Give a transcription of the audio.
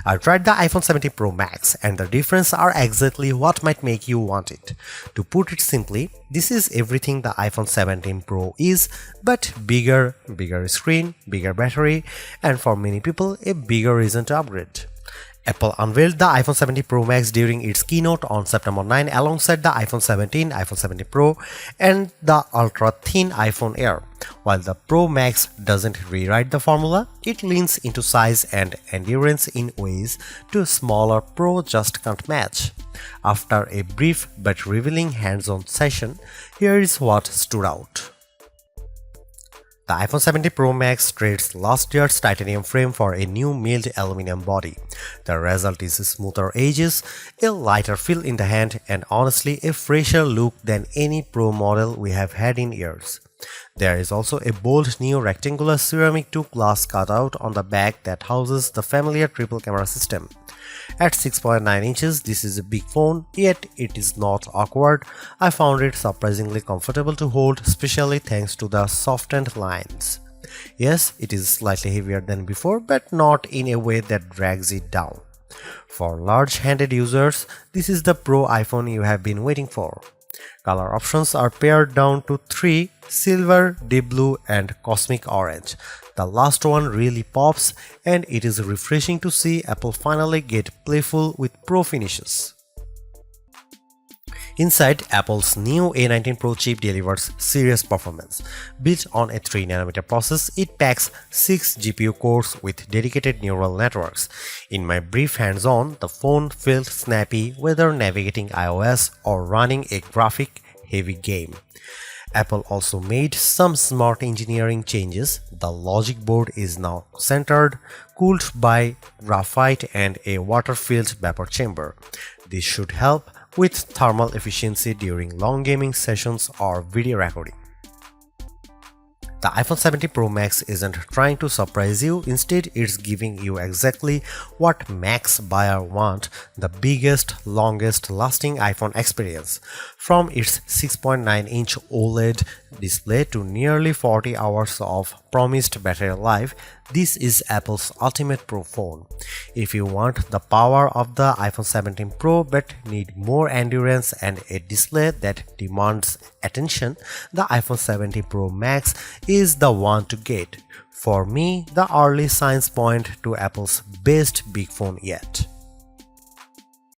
I tried the iPhone 17 Pro Max and the difference are exactly what might make you want it. To put it simply, this is everything the iPhone 17 Pro is, but bigger screen, bigger battery, and for many people a bigger reason to upgrade. Apple unveiled the iPhone 17 Pro Max during its keynote on September 9 alongside the iPhone 17, iPhone 17 Pro, and the ultra-thin iPhone Air. While the Pro Max doesn't rewrite the formula, it leans into size and endurance in ways the smaller Pro just can't match. After a brief but revealing hands-on session, here is what stood out. The iPhone 17 Pro Max trades last year's titanium frame for a new milled aluminum body. The result is smoother edges, a lighter feel in the hand, and honestly a fresher look than any Pro model we have had in years. There is also a bold new rectangular ceramic to glass cutout on the back that houses the familiar triple camera system. At 6.9 inches, this is a big phone, yet it is not awkward. I found it surprisingly comfortable to hold, especially thanks to the softened lines. Yes, it is slightly heavier than before, but not in a way that drags it down. For large-handed users, this is the Pro iPhone you have been waiting for. Color options are pared down to 3: silver, deep blue, and cosmic orange. The last one really pops, and it is refreshing to see Apple finally get playful with Pro finishes. Inside, Apple's new A19 Pro chip delivers serious performance. Built on a 3nm process, it packs 6 GPU cores with dedicated neural networks. In my brief hands-on, the phone felt snappy whether navigating iOS or running a graphic-heavy game. Apple also made some smart engineering changes. The logic board is now centered, cooled by graphite and a water-filled vapor chamber. This should help with thermal efficiency during long gaming sessions or video recording. The iPhone 17 Pro Max isn't trying to surprise you, instead it's giving you exactly what Max buyers want: the biggest, longest lasting iPhone experience. From its 6.9-inch OLED display to nearly 40 hours of promised battery life, this is Apple's ultimate Pro phone. If you want the power of the iPhone 17 Pro but need more endurance and a display that demands attention, the iPhone 17 Pro Max is the one to get. For me, the early signs point to Apple's best big phone yet.